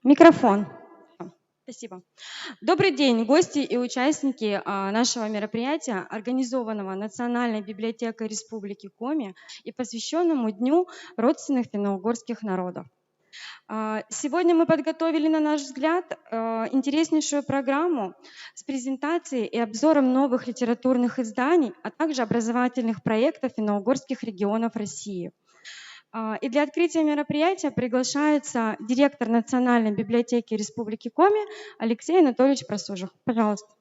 Микрофон. Спасибо. Добрый день, гости и участники нашего мероприятия, организованного Национальной библиотекой Республики Коми и посвященному Дню родственных финно-угорских народов. Сегодня мы подготовили, на наш взгляд, интереснейшую программу с презентацией и обзором новых литературных изданий, а также образовательных проектов финно-угорских регионов России. И для открытия мероприятия приглашается директор Национальной библиотеки Республики Коми Алексей Анатольевич Просужев. Пожалуйста.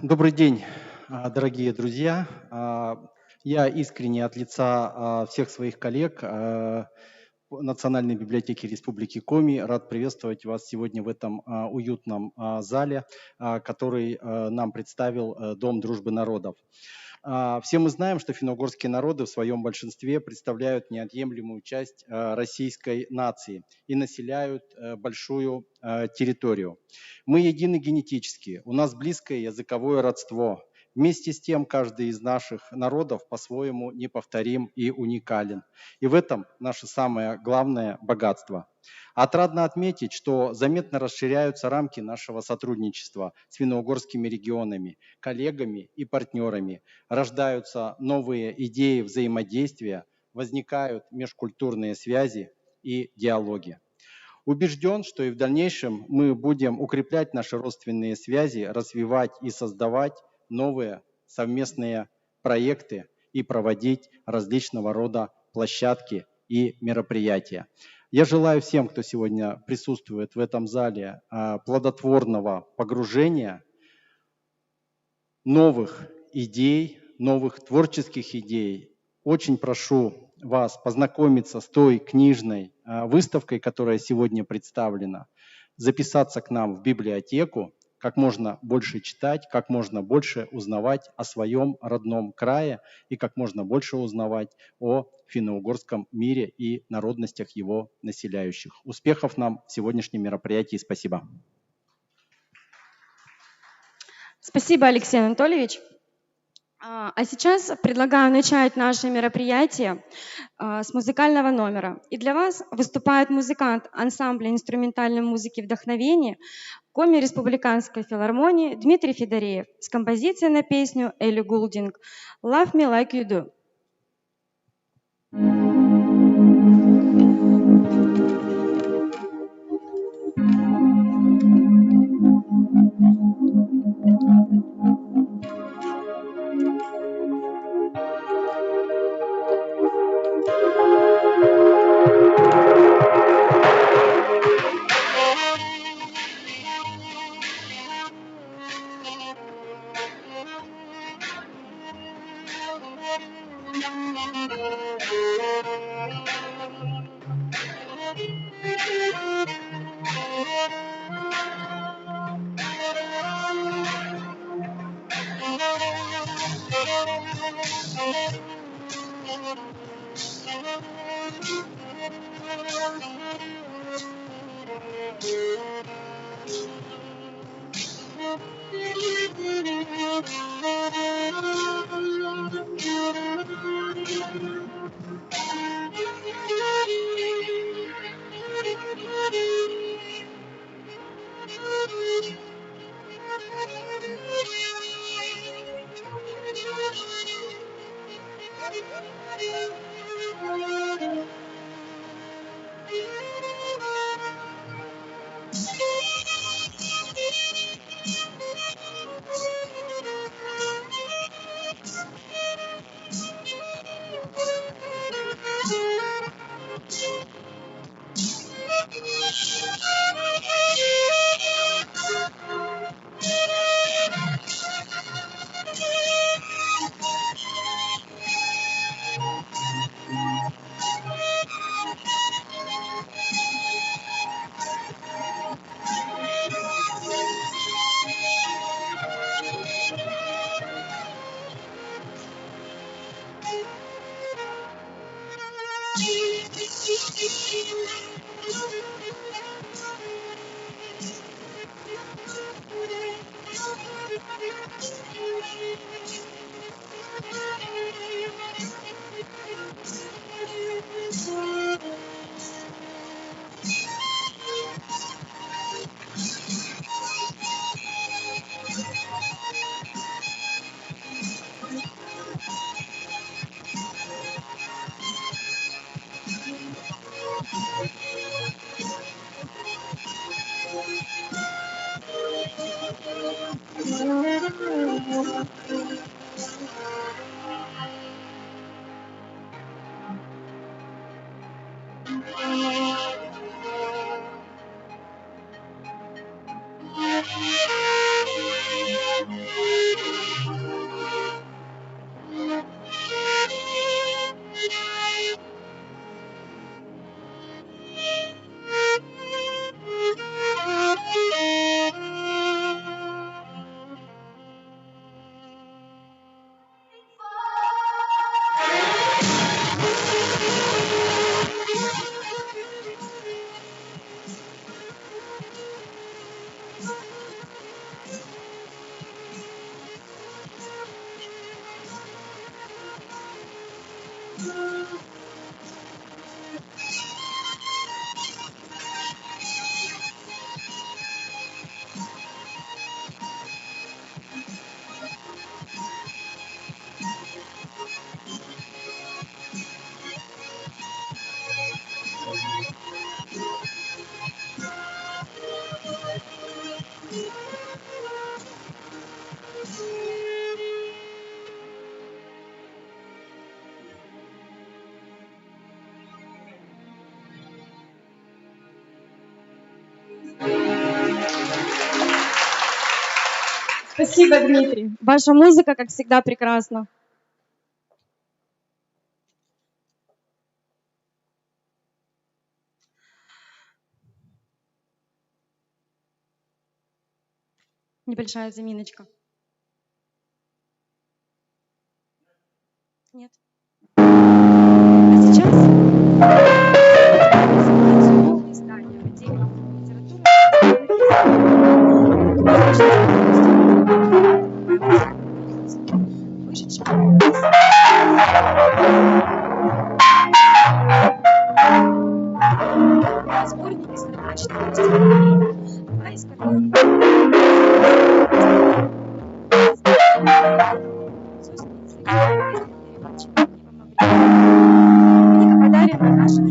Добрый день, дорогие друзья. Я искренне от лица всех своих коллег Национальной библиотеки Республики Коми рад приветствовать вас сегодня в этом уютном зале, который нам представил Дом дружбы народов. Все мы знаем, что финно-угорские народы в своем большинстве представляют неотъемлемую часть российской нации и населяют большую территорию. Мы едины генетически, у нас близкое языковое родство. Вместе с тем, каждый из наших народов по-своему неповторим и уникален. И в этом наше самое главное богатство. Отрадно отметить, что заметно расширяются рамки нашего сотрудничества с финно-угорскими регионами, коллегами и партнерами. Рождаются новые идеи взаимодействия, возникают межкультурные связи и диалоги. Убежден, что и в дальнейшем мы будем укреплять наши родственные связи, развивать и создавать новые совместные проекты и проводить различного рода площадки и мероприятия. Я желаю всем, кто сегодня присутствует в этом зале, плодотворного погружения, новых идей, новых творческих идей. Очень прошу вас познакомиться с той книжной выставкой, которая сегодня представлена, записаться к нам в библиотеку, как можно больше читать, как можно больше узнавать о своем родном крае и как можно больше узнавать о финно-угорском мире и народностях его населяющих. Успехов нам в сегодняшнем мероприятии. Спасибо. Спасибо, Алексей Анатольевич. А сейчас предлагаю начать наше мероприятие с музыкального номера. И для вас выступает музыкант ансамбля инструментальной музыки «Вдохновение» Коми Республиканской филармонии Дмитрий Федореев с композицией на песню Элли Гулдинг «Love Me Like You Do». Спасибо, Дмитрий. Ваша музыка, как всегда, прекрасна. Небольшая заминочка. Нет. А сейчас презентацию нового издания в отделе литературы. Сборник из различных стихотворений, два из которых книга подарена нашим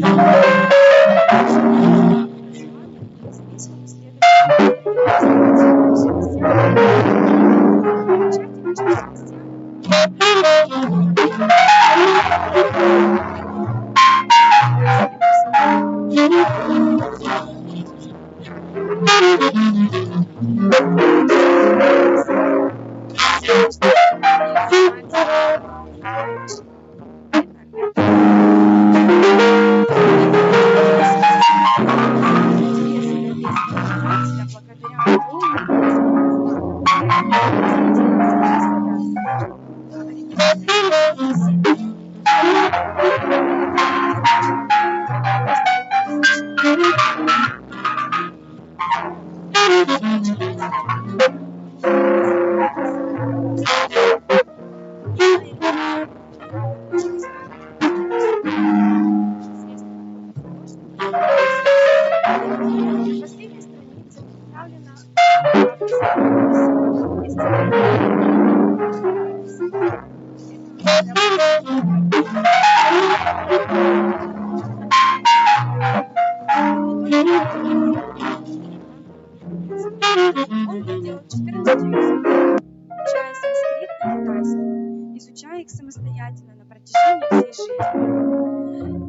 изучая их самостоятельно на протяжении всей жизни.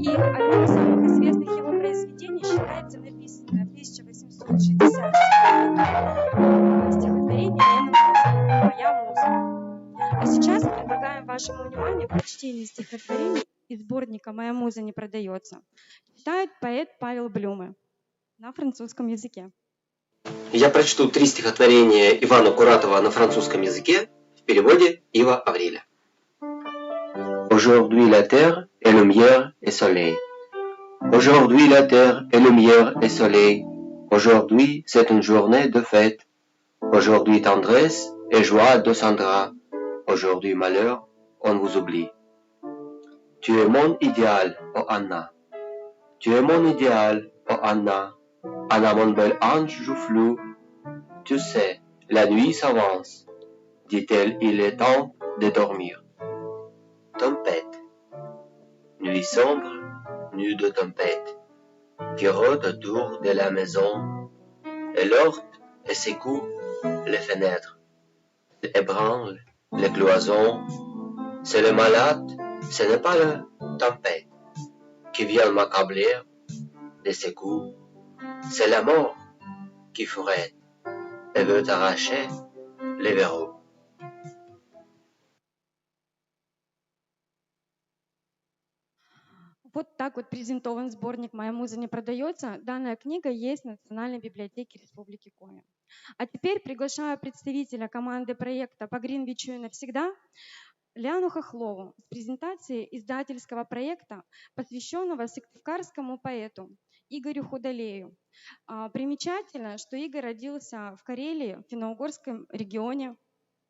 И одним из самых известных его произведений считается написанное в 1866 году стихотворение «Моя муза». А сейчас предлагаем вашему вниманию прочтение стихотворений из сборника «Моя муза не продается». Читает поэт Павел Блюме на французском языке. Я прочту 3 стихотворения Ивана Куратова на французском языке в переводе Ива Авриля. Aujourd'hui la terre est lumière et soleil. Aujourd'hui la terre est lumière et soleil. Aujourd'hui c'est une journée de fête. Aujourd'hui tendresse et joie descendra. Aujourd'hui malheur, on vous oublie. Tu es mon idéal, oh Anna. Tu es mon idéal, oh Anna. Anna, mon bel ange joufflu. Tu sais, la nuit s'avance. Dit-elle, il est temps de dormir. Tempête. Nuit sombre, nuit de tempête, qui rôde autour de la maison, elle heurte et secoue les fenêtres, elle ébranle les cloisons. C'est le malade, ce n'est pas la tempête qui vient m'accabler de ses coups, c'est la mort qui fourrette et veut arracher les verrous. Вот так вот презентован сборник «Моя муза не продается». Данная книга есть в Национальной библиотеке Республики Коми. А теперь приглашаю представителя команды проекта «По Гринвичу и навсегда» Лиану Хохлову с презентацией издательского проекта, посвященного сыктывкарскому поэту Игорю Худолею. Примечательно, что Игорь родился в Карелии, в финно-угорском регионе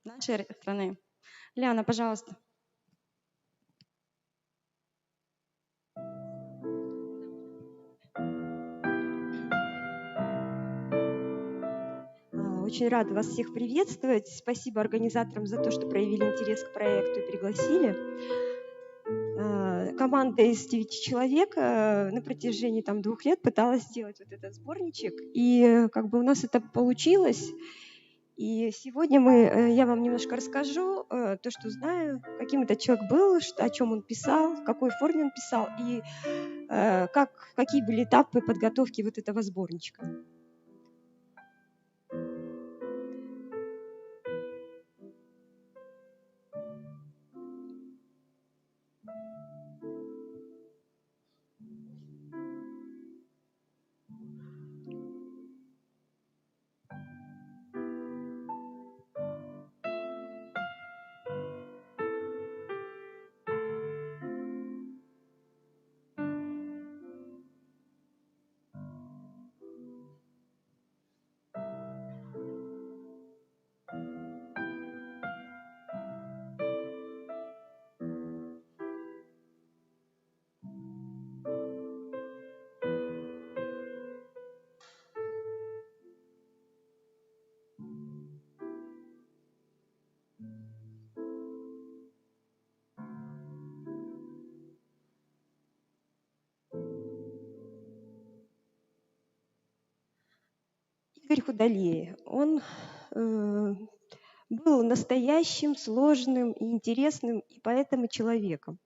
нашей страны. Лиана, пожалуйста. Очень рада вас всех приветствовать. Спасибо организаторам за то, что проявили интерес к проекту и пригласили. Команда из 9 человек на протяжении 2 лет пыталась сделать вот этот сборничек. И как бы у нас это получилось. И сегодня я вам немножко расскажу то, что знаю, каким этот человек был, о чем он писал, в какой форме он писал и какие были этапы подготовки вот этого сборничка. Игорь Худолей, он был настоящим, сложным и интересным, и поэтому человеком.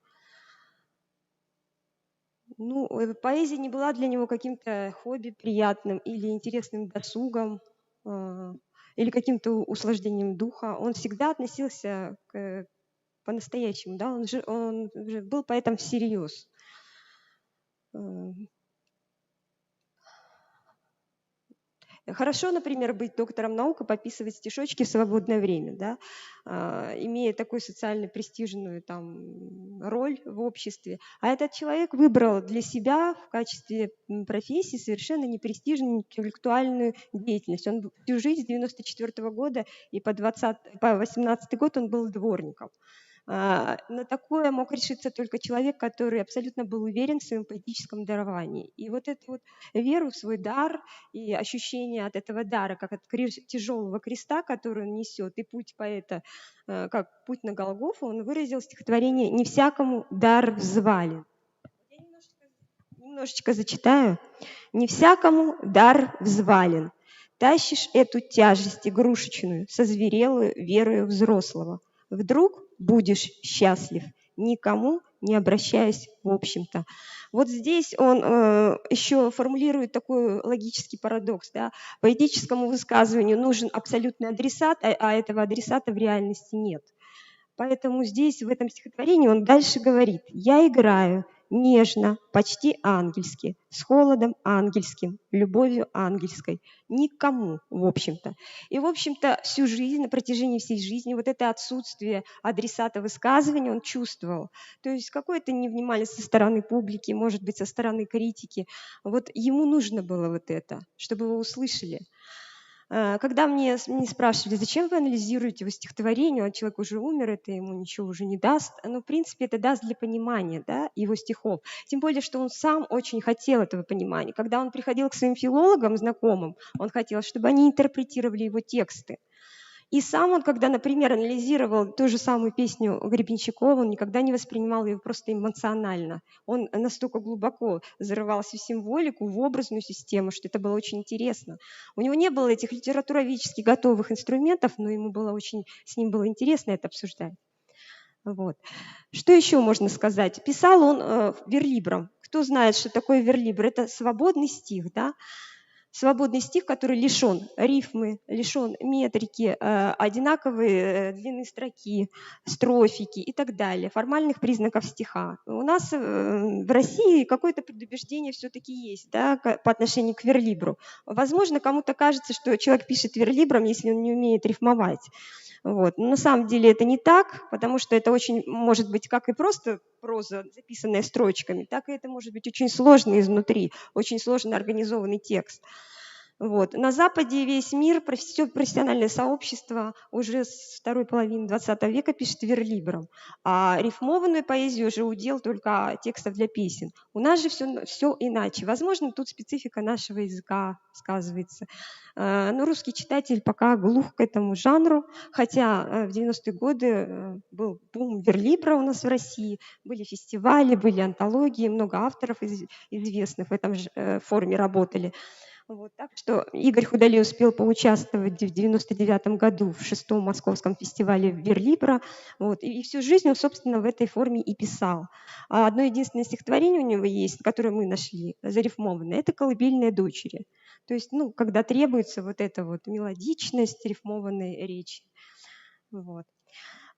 Поэзия не была для него каким-то хобби приятным или интересным досугом, или каким-то услаждением духа. Он всегда относился по-настоящему, да? Он же был поэтом всерьез. Хорошо, например, быть доктором наук и пописывать стишочки в свободное время, да? Имея такую социально престижную роль в обществе. А этот человек выбрал для себя в качестве профессии совершенно непрестижную интеллектуальную деятельность. Он всю жизнь с 1994 года и по 18 год он был дворником. На такое мог решиться только человек, который абсолютно был уверен в своем поэтическом даровании. И вот эту веру в свой дар и ощущение от этого дара, как от тяжелого креста, который он несет, и путь поэта, как путь на Голгофу, он выразил в стихотворении «Не всякому дар взвален». Я немножечко зачитаю. «Не всякому дар взвален. Тащишь эту тяжесть игрушечную, созверелую верою взрослого. Вдруг будешь счастлив, никому не обращаясь в общем-то». Вот здесь он еще формулирует такой логический парадокс. Да? Поэтическому высказыванию нужен абсолютный адресат, а этого адресата в реальности нет. Поэтому здесь, в этом стихотворении, он дальше говорит: «Я играю нежно, почти ангельски, с холодом ангельским, любовью ангельской, никому, в общем-то». И, в общем-то, всю жизнь, на протяжении всей жизни, вот это отсутствие адресата высказывания он чувствовал. То есть какое-то невнимание со стороны публики, может быть, со стороны критики. Вот ему нужно было вот это, чтобы его услышали. Когда мне спрашивали, зачем вы анализируете его стихотворение, человек уже умер, это ему ничего уже не даст. В принципе, это даст для понимания, да, его стихов. Тем более, что он сам очень хотел этого понимания. Когда он приходил к своим филологам, знакомым, он хотел, чтобы они интерпретировали его тексты. И сам он, когда, например, анализировал ту же самую песню Гребенщикова, он никогда не воспринимал ее просто эмоционально. Он настолько глубоко зарывался в символику, в образную систему, что это было очень интересно. У него не было этих литературоведчески готовых инструментов, но с ним было интересно это обсуждать. Вот. Что еще можно сказать? Писал он верлибром. Кто знает, что такое верлибр? Это свободный стих, да? Свободный стих, который лишен рифмы, лишен метрики, одинаковой длины строки, строфики и так далее, формальных признаков стиха. У нас в России какое-то предубеждение все-таки есть, да, по отношению к верлибру. Возможно, кому-то кажется, что человек пишет верлибром, если он не умеет рифмовать. Вот. Но на самом деле это не так, потому что это очень может быть как и просто проза, записанная строчками, так и это может быть очень сложный изнутри, очень сложно организованный текст. Вот. На Западе весь мир, все профессиональное сообщество уже с второй половины 20 века пишет верлибром, а рифмованную поэзию уже удел только текстов для песен. У нас же все иначе. Возможно, тут специфика нашего языка сказывается. Но русский читатель пока глух к этому жанру, хотя в 90-е годы был бум верлибра у нас в России, были фестивали, были антологии, много авторов известных в этом форме работали. Вот, так что Игорь Худолей успел поучаствовать в 99 году в 6-м Московском фестивале верлибра. Вот, и всю жизнь он, собственно, в этой форме и писал. А одно единственное стихотворение у него есть, которое мы нашли, зарифмованное, это «Колыбельные дочери». То есть, когда требуется вот эта вот мелодичность рифмованной речи. Вот.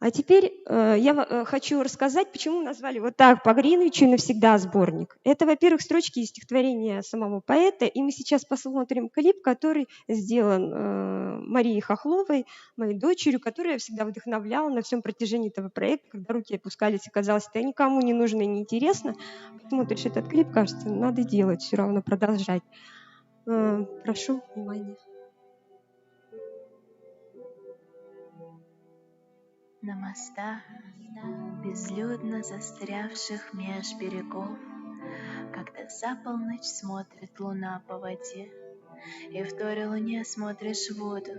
А теперь я хочу рассказать, почему назвали вот так «По Гринвичу навсегда» сборник. Это, во-первых, строчки из стихотворения самого поэта, и мы сейчас посмотрим клип, который сделан Марией Хохловой, моей дочерью, которая всегда вдохновляла на всем протяжении этого проекта, когда руки опускались, и казалось, это никому не нужно и не интересно. Смотришь этот клип, кажется, надо делать, все равно продолжать. Прошу внимания. На мостах, безлюдно застрявших меж берегов, когда за полночь смотрит луна по воде, и в той луне смотришь в воду,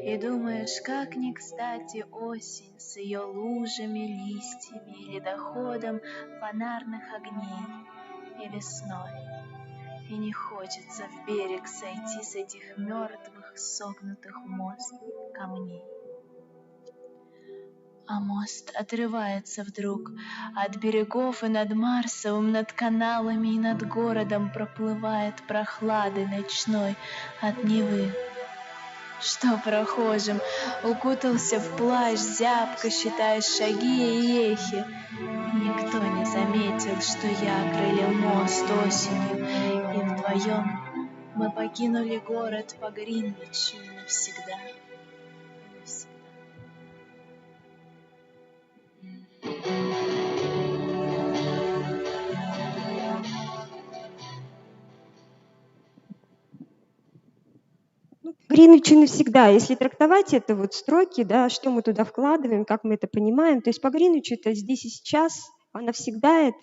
и думаешь, как не кстати осень с ее лужами, листьями и ледоходом фонарных огней, и весной, и не хочется в берег сойти с этих мертвых, согнутых в мост камней. А мост отрывается вдруг от берегов, и над Марсом, над каналами и над городом проплывает прохладой ночной от Невы. Что прохожим укутался в плащ, зябко считаешь шаги и эхи. Никто не заметил, что я окрылил мост осенью, и вдвоем мы покинули город по Гринвичу навсегда. Гринвичу навсегда, если трактовать это вот строки, да, что мы туда вкладываем, как мы это понимаем, то есть по Гринвичу это здесь и сейчас, а навсегда это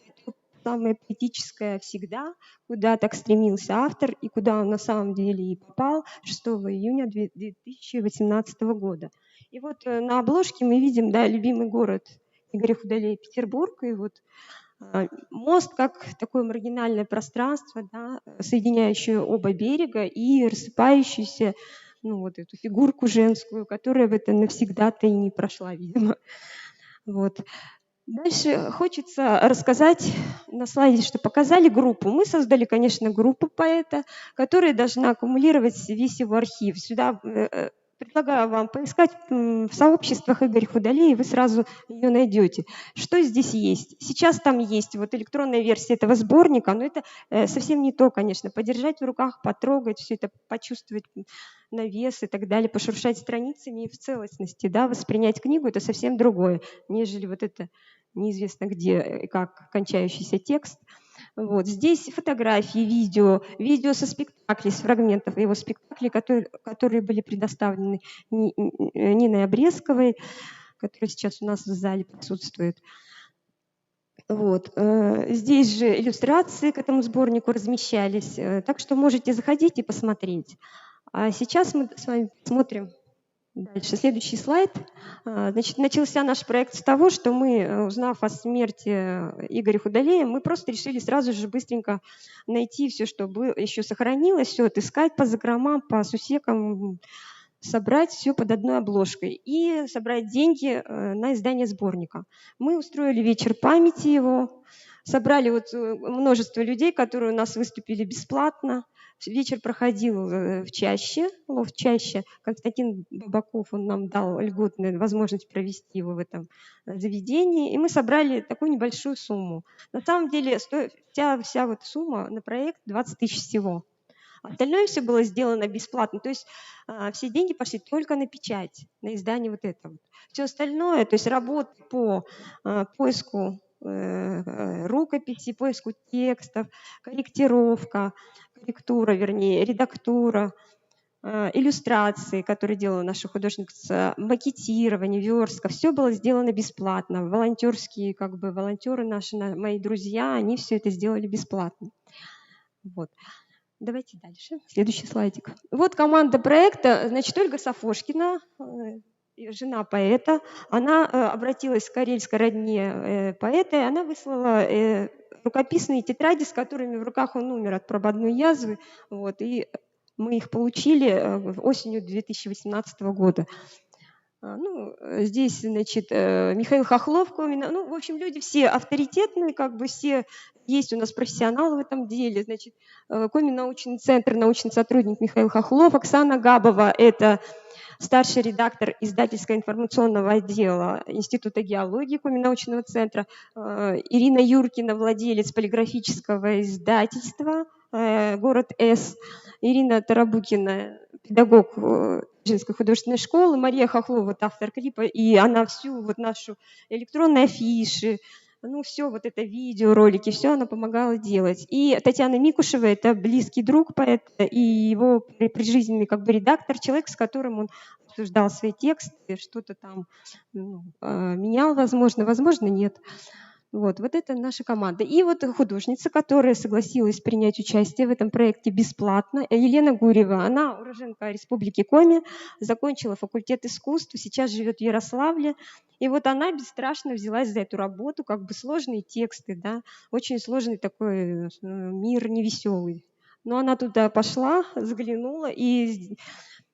самое поэтическое всегда, куда так стремился автор и куда он на самом деле и попал 6 июня 2018 года. И вот на обложке мы видим, да, любимый город Игоря Худолея Петербург, и вот мост как такое маргинальное пространство, да, соединяющее оба берега и рассыпающуюся, вот эту фигурку женскую, которая в это навсегда-то и не прошла, видимо. Вот. Дальше хочется рассказать на слайде, что показали группу. Мы создали, конечно, группу поэта, которая должна аккумулировать весь его архив. Сюда предлагаю вам поискать в сообществах Игоря Худолея, и вы сразу ее найдете. Что здесь есть? Сейчас там есть вот электронная версия этого сборника, но это совсем не то, конечно. Подержать в руках, потрогать, все это почувствовать на вес и так далее, пошуршать страницами и в целостности, да, воспринять книгу – это совсем другое, нежели вот это неизвестно где и как кончающийся текст. Вот. Здесь фотографии, видео со спектаклей, с фрагментов его спектаклей, которые были предоставлены Ниной Обрезковой, которая сейчас у нас в зале присутствует. Вот. Здесь же иллюстрации к этому сборнику размещались, так что можете заходить и посмотреть. А сейчас мы с вами смотрим дальше. Следующий слайд. Значит, начался наш проект с того, что мы, узнав о смерти Игоря Худолея, мы просто решили сразу же быстренько найти все, что еще сохранилось, все отыскать по закромам, по сусекам, собрать все под одной обложкой и собрать деньги на издание сборника. Мы устроили вечер памяти его, собрали вот множество людей, которые у нас выступили бесплатно. Вечер проходил в Чаще, лов Чаще. Константин Бабаков, он нам дал льготную возможность провести его в этом заведении. И мы собрали такую небольшую сумму. На самом деле вся вот сумма на проект 20 тысяч всего. Остальное все было сделано бесплатно. То есть все деньги пошли только на печать, на издание вот этого. Все остальное, то есть работа по поиску рукописи, поиску текстов, корректура, редактура, иллюстрации, которые делала наша художница, макетирование, верстка, все было сделано бесплатно. Волонтерские, волонтеры наши, мои друзья, они все это сделали бесплатно. Вот. Давайте дальше. Следующий слайдик. Вот команда проекта. Значит, Ольга Сафошкина, жена поэта, она обратилась к карельской родне поэта, и она выслала рукописные тетради, с которыми в руках он умер от прободной язвы. Вот, и мы их получили осенью 2018 года. Здесь, значит, Михаил Хохлов, Комина, в общем, люди все авторитетные, все есть у нас профессионалы в этом деле. Значит, Комин научный центр, научный сотрудник Михаил Хохлов, Оксана Габова, это старший редактор издательско-информационного отдела Института геологии Комин-научного центра, Ирина Юркина, владелец полиграфического издательства «Город С», Ирина Тарабукина, педагог женской художественной школы, Мария Хохлова, автор клипа, и она всю нашу электронные афиши, все это видеоролики, все она помогала делать. И Татьяна Микушева, это близкий друг поэта и его прижизненный редактор, человек, с которым он обсуждал свои тексты, что-то там менял, возможно, нет. Вот это наша команда. И художница, которая согласилась принять участие в этом проекте бесплатно, Елена Гурьева. Она уроженка Республики Коми, закончила факультет искусств, сейчас живет в Ярославле. И она бесстрашно взялась за эту работу, сложные тексты, да, очень сложный такой мир невеселый. Но она туда пошла, заглянула, и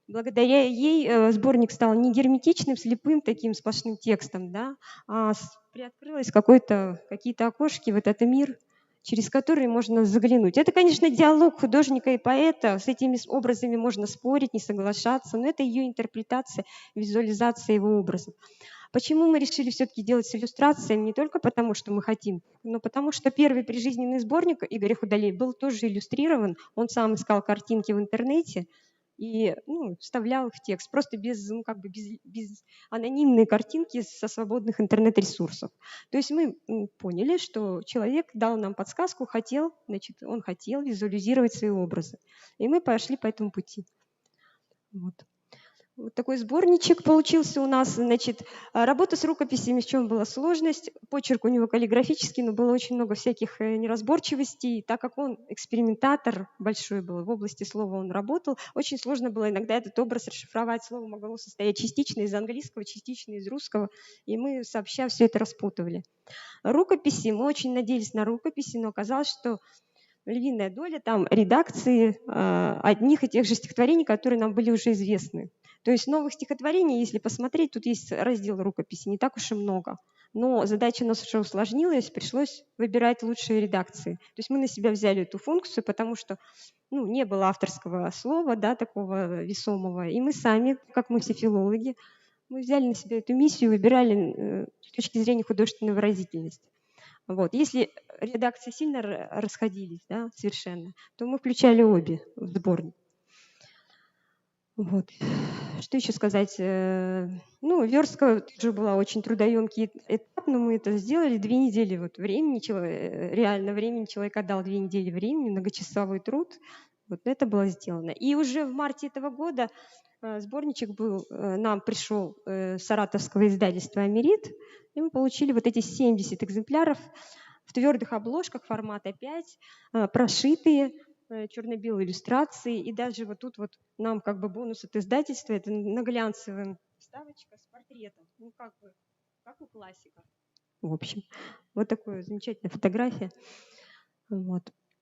благодаря ей сборник стал не герметичным, слепым таким сплошным текстом, да, а приоткрылось какие-то окошки в этот мир, через которые можно заглянуть. Это, конечно, диалог художника и поэта. С этими образами можно спорить, не соглашаться, но это ее интерпретация, визуализация его образов. Почему мы решили все-таки делать с иллюстрациями? Не только потому, что мы хотим, но потому что первый прижизненный сборник Игоря Худолей был тоже иллюстрирован. Он сам искал картинки в интернете и вставлял их в текст, просто без анонимной картинки со свободных интернет-ресурсов. То есть мы поняли, что человек дал нам подсказку, он хотел визуализировать свои образы. И мы пошли по этому пути. Вот такой сборничек получился у нас. Значит, работа с рукописями, в чем была сложность? Почерк у него каллиграфический, но было очень много всяких неразборчивостей. Так как он экспериментатор большой был, в области слова он работал, очень сложно было иногда этот образ расшифровать. Слово могло состоять частично из английского, частично из русского, и мы сообща все это распутывали. Рукописи, мы очень надеялись на рукописи, но оказалось, что львиная доля там редакции одних и тех же стихотворений, которые нам были уже известны. То есть новых стихотворений, если посмотреть, тут есть раздел рукописи, не так уж и много. Но задача наша усложнилась, пришлось выбирать лучшие редакции. То есть мы на себя взяли эту функцию, потому что не было авторского слова, да, такого весомого. И мы сами, как мы все филологи, мы взяли на себя эту миссию, выбирали с точки зрения художественной выразительности. Если редакции сильно расходились, да, совершенно, то мы включали обе в сборник. Что еще сказать? Верстка тоже была очень трудоемкий этап, но мы это сделали 2 недели времени, реально времени человек отдал 2 недели времени, многочасовой труд. Это было сделано. И уже в марте этого года сборничек нам пришел саратовского издательства «Америт», и мы получили эти 70 экземпляров в твердых обложках формата 5, прошитые, черно-белые иллюстрации, и даже тут нам бонус от издательства, это наглянцевая вставочка с портретом, как у классиков. В общем, такая замечательная фотография.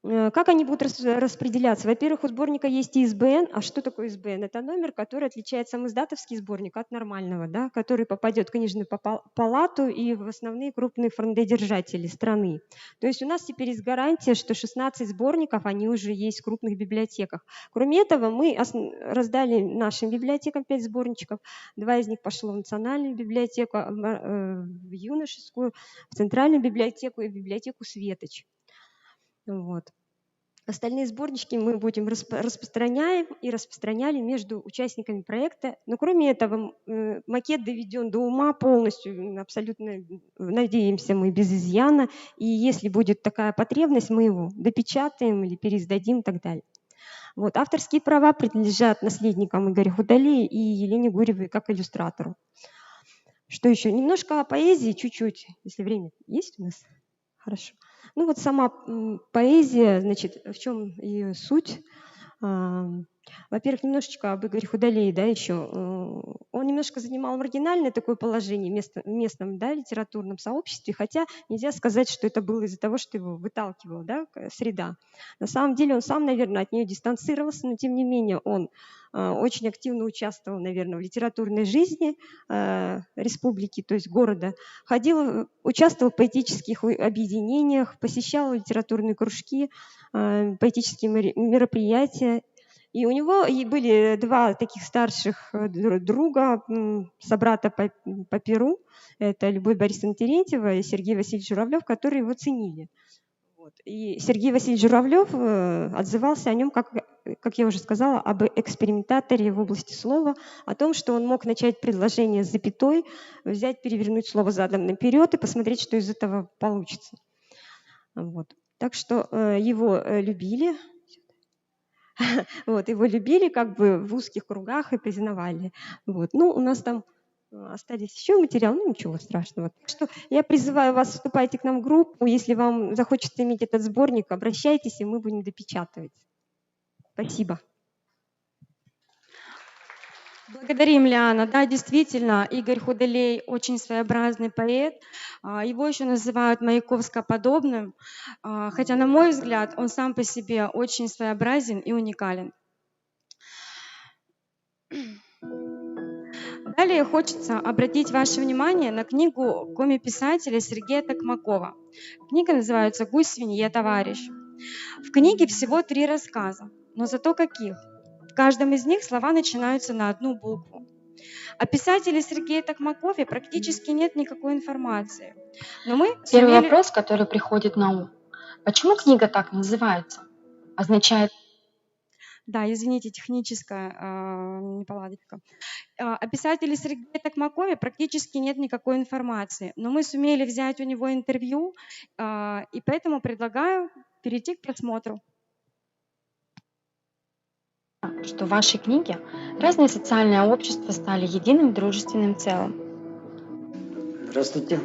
Как они будут распределяться? Во-первых, у сборника есть ИСБН. А что такое ИСБН? Это номер, который отличает сам издатовский сборник от нормального, да, который попадет в книжную палату и в основные крупные фондодержатели страны. То есть у нас теперь есть гарантия, что 16 сборников, они уже есть в крупных библиотеках. Кроме этого, мы раздали нашим библиотекам 5 сборничков. 2 из них пошло в национальную библиотеку, в юношескую, в центральную библиотеку и в библиотеку «Светоч». Остальные сборнички мы будем распространяли между участниками проекта. Но кроме этого, макет доведен до ума полностью, абсолютно, надеемся, мы без изъяна. И если будет такая потребность, мы его допечатаем или переиздадим и так далее. Вот. Авторские права принадлежат наследникам Игоря Худолея и Елене Гурьевой как иллюстратору. Что еще? Немножко о поэзии, чуть-чуть, если время есть у нас. Хорошо. Ну вот сама поэзия, значит, в чем ее суть? Во-первых, немножечко об Игоре Худолее, да, еще. Он немножко занимал маргинальное такое положение в местном, да, литературном сообществе, хотя нельзя сказать, что это было из-за того, что его выталкивала, да, среда. На самом деле он сам, наверное, от нее дистанцировался, но тем не менее он очень активно участвовал, наверное, в литературной жизни республики, то есть города. Участвовал в поэтических объединениях, посещал литературные кружки, поэтические мероприятия. И у него были два таких старших друга, собрата по перу. Это Любовь Борисовна Терентьева и Сергей Васильевич Журавлев, которые его ценили. Вот. И Сергей Васильевич Журавлев отзывался о нем, как я уже сказала, об экспериментаторе в области слова, о том, что он мог начать предложение с запятой, взять, перевернуть слово задом наперед и посмотреть, что из этого получится. Вот. Так что его любили. Вот, его любили как бы в узких кругах и признавали. Вот. Ну, у нас там остались еще материал, ну ничего страшного. Так что я призываю вас, вступайте к нам в группу. Если вам захочется иметь этот сборник, обращайтесь, и мы будем допечатывать. Спасибо. Благодарим, Лиана. Да, действительно, Игорь Худолей очень своеобразный поэт. Его еще называют Маяковско-подобным, хотя, на мой взгляд, он сам по себе очень своеобразен и уникален. Далее хочется обратить ваше внимание на книгу коми-писателя Сергея Токмакова. Книга называется «Гусь, свинье, товарищ». В книге всего 3 рассказа, но зато каких? В каждом из них слова начинаются на одну букву. О писателе Сергее Токмакове практически нет никакой информации. Но мы Первый вопрос, который приходит на ум. Почему книга так называется? Означает... Да, извините, техническая неполадочка. О писателе Сергее Токмакове практически нет никакой информации. Но мы сумели взять у него интервью, и поэтому предлагаю перейти к просмотру. Что в вашей книге разные социальные общества стали единым дружественным целым. Здравствуйте.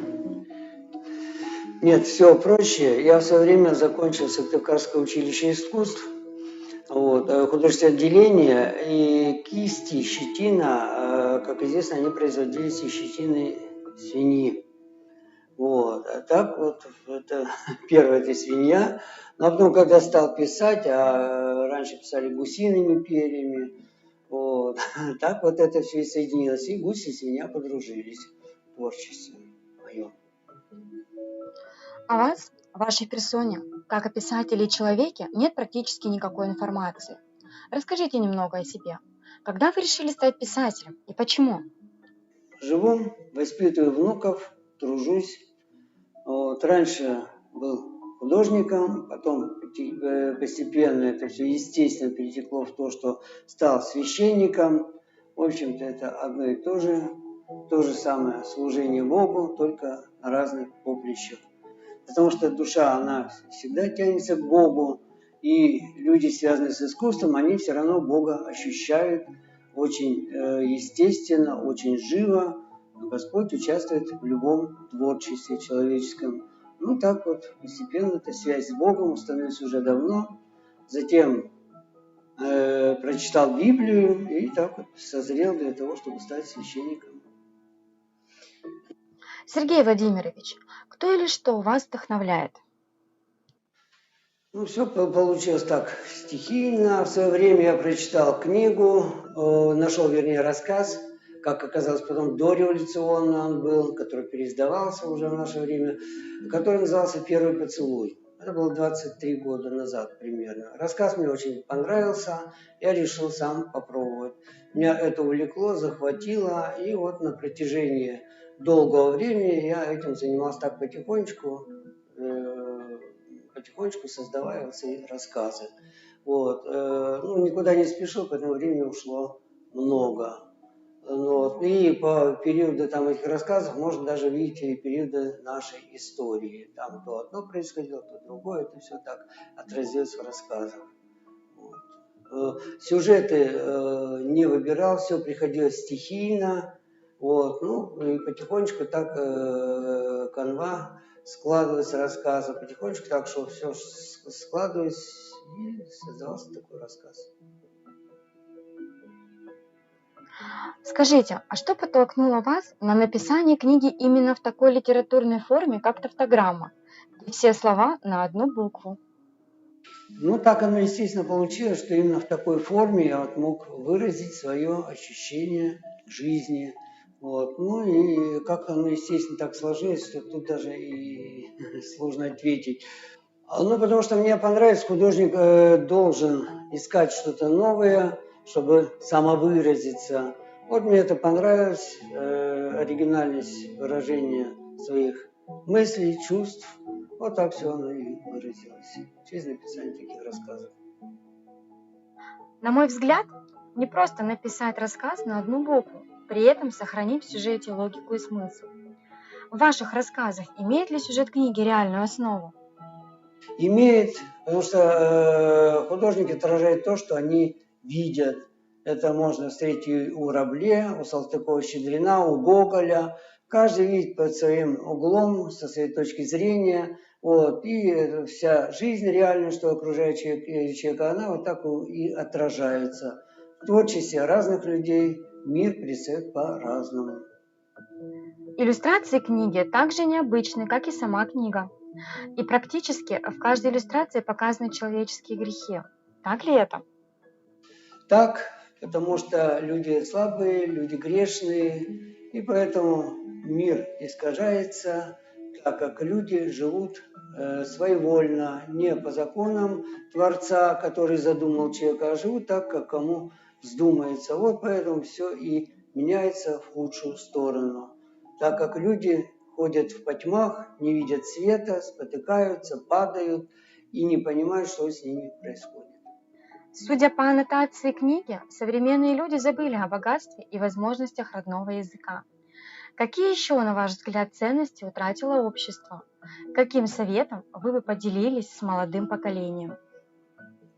Нет, все проще. Я в свое время закончил Сыктывкарское училище искусств, вот, художественное отделение, и кисти, щетина, как известно, они производились из щетины свиньи. Вот. А так вот, это первая это свинья. Но потом, когда стал писать, а раньше писали гусиными перьями, вот, так вот это все и соединилось. И гусь, и свинья подружились в творчестве моем. О вас, о вашей персоне, как о писателе и человеке, нет практически никакой информации. Расскажите немного о себе. Когда вы решили стать писателем и почему? Живу, воспитываю внуков, тружусь. Вот, раньше был художником, потом постепенно это все естественно перетекло в то, что стал священником. В общем-то, это одно и то же самое служение Богу, только на разных поприщах. Потому что душа, она всегда тянется к Богу, и люди, связанные с искусством, они все равно Бога ощущают очень естественно, очень живо. Господь участвует в любом творчестве человеческом. Ну, так вот, постепенно эта связь с Богом установилась уже давно. Затем прочитал Библию и так вот созрел для того, чтобы стать священником. Сергей Владимирович, кто или что вас вдохновляет? Ну, все получилось так стихийно. В свое время я прочитал книгу, нашел, вернее, рассказ, как оказалось потом дореволюционный он был, который переиздавался уже в наше время, который назывался «Первый поцелуй». Это было 23 года назад примерно. Рассказ мне очень понравился, я решил сам попробовать. Меня это увлекло, захватило, и вот на протяжении долгого времени я этим занимался так потихонечку создавая вот свои рассказы. Вот. Ну, никуда не спешил, поэтому времени ушло много. Вот. И по периоду там, этих рассказов можно даже видеть и периоды нашей истории. Там то одно происходило, то другое. Это все так отразилось в рассказах. Вот. Сюжеты не выбирал, все приходилось стихийно. Вот. Ну, и потихонечку так канва складывается рассказа. Потихонечку так, что все складывалось, и создавался такой рассказ. Скажите, а что подтолкнуло вас на написание книги именно в такой литературной форме, как тавтограмма, где все слова на одну букву? Ну, так оно, естественно, получилось, что именно в такой форме я вот мог выразить свое ощущение жизни. Вот. Ну и как-то оно, естественно, так сложилось, что тут даже и сложно ответить. Ну, потому что мне понравилось, художник должен искать что-то новое, чтобы самовыразиться. Вот мне это понравилось, оригинальность выражения своих мыслей, чувств. Вот так все оно и выразилось через написание таких рассказов. На мой взгляд, не просто написать рассказ на одну букву, при этом сохранив в сюжете логику и смысл. В ваших рассказах имеет ли сюжет книги реальную основу? Имеет, потому что художники отражают то, что они видят. Это можно встретить и у Рабле, у Салтыкова-Щедрина, у Гоголя. Каждый видит под своим углом, со своей точки зрения. Вот. И вся жизнь реальная, что окружает человека, она вот так и отражается. В творчестве разных людей мир представляет по-разному. Иллюстрации книги также необычны, как и сама книга. И практически в каждой иллюстрации показаны человеческие грехи. Так ли это? Так, потому что люди слабые, люди грешные, и поэтому мир искажается, так как люди живут своевольно, не по законам Творца, который задумал человека, а живут так, как кому вздумается. Вот поэтому все и меняется в худшую сторону, так как люди ходят в потьмах, не видят света, спотыкаются, падают и не понимают, что с ними происходит. Судя по аннотации книги, современные люди забыли о богатстве и возможностях родного языка. Какие еще, на ваш взгляд, ценности утратило общество? Каким советом вы бы поделились с молодым поколением?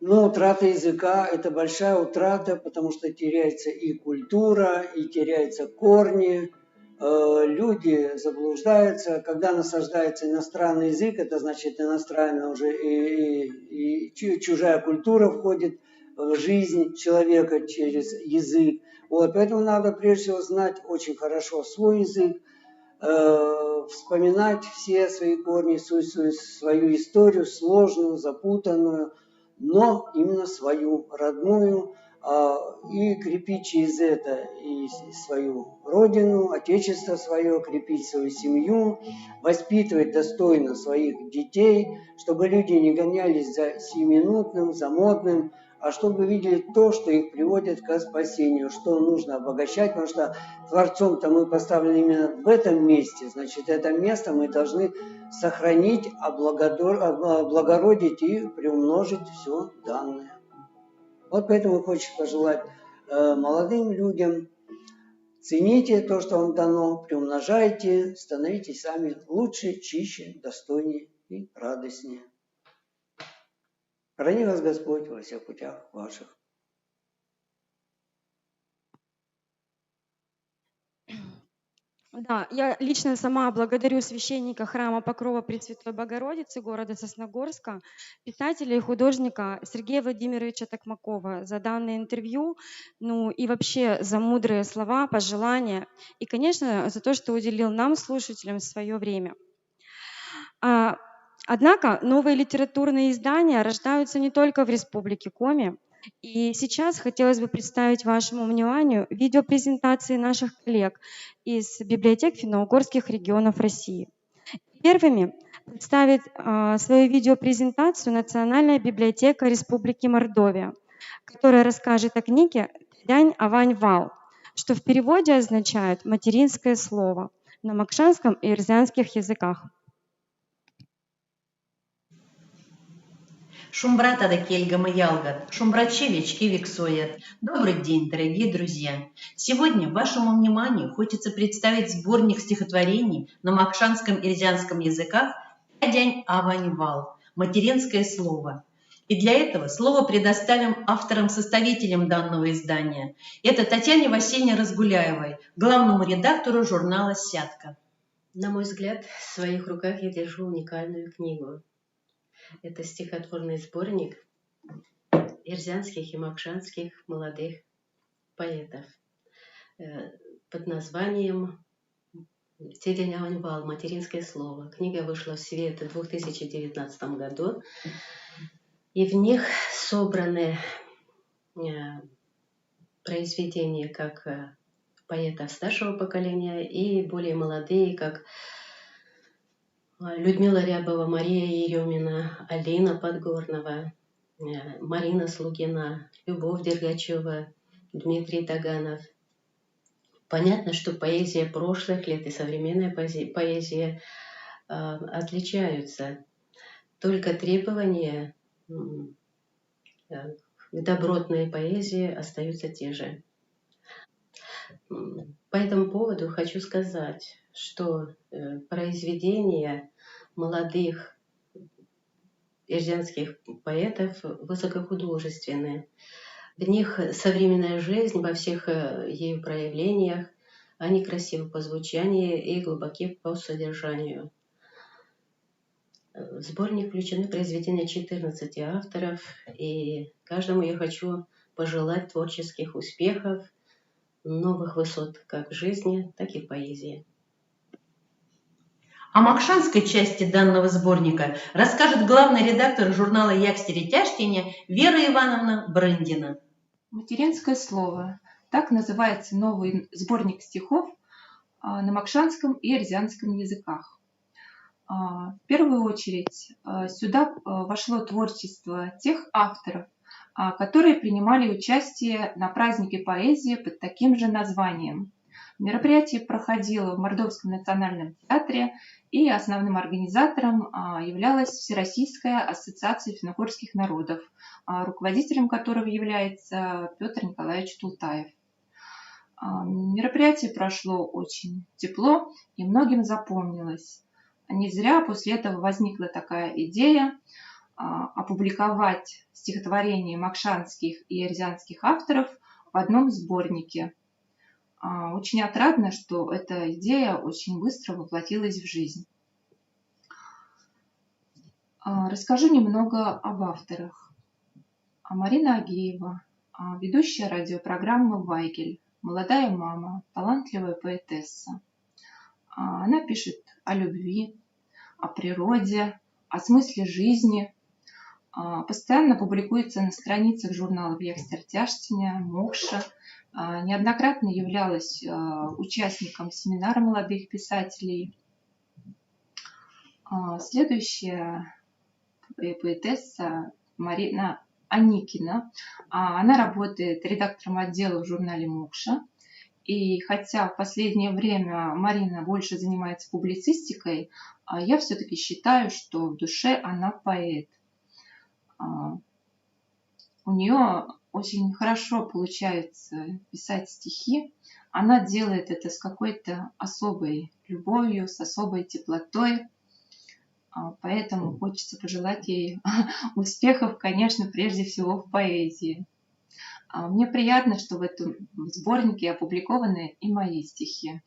Ну, утрата языка – это большая утрата, потому что теряется и культура, и теряются корни. Люди заблуждаются. Когда насаждается иностранный язык, это значит иностранная уже и чужая культура входит в жизнь человека через язык. Вот, поэтому надо прежде всего знать очень хорошо свой язык, вспоминать все свои корни, свою историю, сложную, запутанную, но именно свою, родную, и крепить через это и свою родину, отечество свое, крепить свою семью, воспитывать достойно своих детей, чтобы люди не гонялись за сиюминутным, за модным, а чтобы видели то, что их приводит к спасению, что нужно обогащать, потому что Творцом-то мы поставлены именно в этом месте, значит, это место мы должны сохранить, облагородить и приумножить все данное. Вот поэтому хочется пожелать молодым людям: цените то, что вам дано, приумножайте, становитесь сами лучше, чище, достойнее и радостнее. Храни вас Господь во всех путях ваших. Да, я лично сама благодарю священника храма Покрова Пресвятой Богородицы города Сосногорска, писателя и художника Сергея Владимировича Токмакова за данное интервью, ну и вообще за мудрые слова, пожелания и, конечно, за то, что уделил нам, слушателям, свое время. Однако новые литературные издания рождаются не только в Республике Коми. И сейчас хотелось бы представить вашему вниманию видеопрезентации наших коллег из библиотек финно-угорских регионов России. Первыми представит свою видеопрезентацию Национальная библиотека Республики Мордовия, которая расскажет о книге «Дянь Авань Вал», что в переводе означает «материнское слово» на макшанском и эрзянских языках. Шумбрата да кельгама ялгат, шумбрачевич кивиксоят. Добрый день, дорогие друзья! Сегодня вашему вниманию хочется представить сборник стихотворений на макшанском и эрзянском языках «Дянь Авань Вал» – «Материнское слово». И для этого слово предоставим авторам-составителям данного издания. Это Татьяне Васильевне Разгуляевой, главному редактору журнала «Сятка». На мой взгляд, в своих руках я держу уникальную книгу. Это стихотворный сборник эрзянских и макшанских молодых поэтов под названием «Теденяваньвал. Материнское слово». Книга вышла в свет в 2019 году, и в них собраны произведения как поэтов старшего поколения и более молодые, как Людмила Рябова, Мария Еремина, Алина Подгорнова, Марина Слугина, Любовь Дергачева, Дмитрий Таганов. Понятно, что поэзия прошлых лет и современная поэзия отличаются. Только требования к добротной поэзии остаются те же. По этому поводу хочу сказать, что произведения молодых эрзянских поэтов высокохудожественные. В них современная жизнь во всех ее проявлениях, они красивы по звучанию и глубоки по содержанию. В сборник включены произведения 14 авторов, и каждому я хочу пожелать творческих успехов, новых высот как в жизни, так и в поэзии. О макшанской части данного сборника расскажет главный редактор журнала «Якстеретяштине» Вера Ивановна Брындина. Материнское слово. Так называется новый сборник стихов на макшанском и эрзянском языках. В первую очередь сюда вошло творчество тех авторов, которые принимали участие на празднике поэзии под таким же названием. Мероприятие проходило в Мордовском национальном театре, и основным организатором являлась Всероссийская ассоциация финно-угорских народов, руководителем которого является Петр Николаевич Тултаев. Мероприятие прошло очень тепло и многим запомнилось. Не зря после этого возникла такая идея опубликовать стихотворения макшанских и эрзянских авторов в одном сборнике. Очень отрадно, что эта идея очень быстро воплотилась в жизнь. Расскажу немного об авторах. Марина Агеева, ведущая радиопрограммы «Вайгель», молодая мама, талантливая поэтесса. Она пишет о любви, о природе, о смысле жизни. Постоянно публикуется на страницах журналов «Якстеретяштине», «Мокша». Неоднократно являлась участником семинара молодых писателей. Следующая поэтесса Марина Аникина. Она работает редактором отдела в журнале «Мокша». И хотя в последнее время Марина больше занимается публицистикой, я все-таки считаю, что в душе она поэт. У нее очень хорошо получается писать стихи. Она делает это с какой-то особой любовью, с особой теплотой. Поэтому хочется пожелать ей успехов, конечно, прежде всего в поэзии. Мне приятно, что в этом сборнике опубликованы и мои стихи.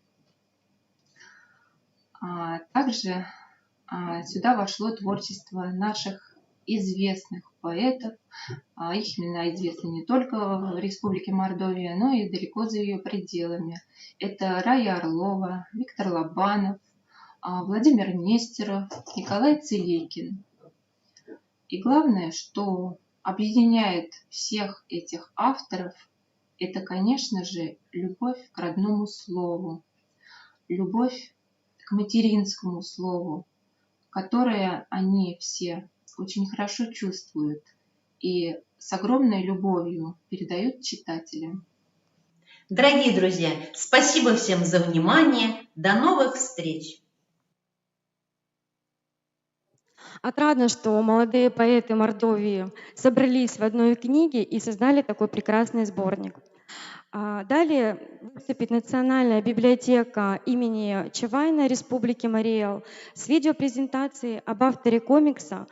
Также сюда вошло творчество наших известных поэтов. Их имена известны не только в Республике Мордовия, но и далеко за ее пределами. Это Рая Орлова, Виктор Лобанов, Владимир Нестеров, Николай Целикин. И главное, что объединяет всех этих авторов, это, конечно же, любовь к родному слову, любовь к материнскому слову, которое они все очень хорошо чувствуют и с огромной любовью передают читателям. Дорогие друзья, спасибо всем за внимание. До новых встреч! Отрадно, что молодые поэты Мордовии собрались в одной книге и создали такой прекрасный сборник. Далее выступит Национальная библиотека имени Чавайна Республики Марий Эл с видеопрезентацией об авторе комикса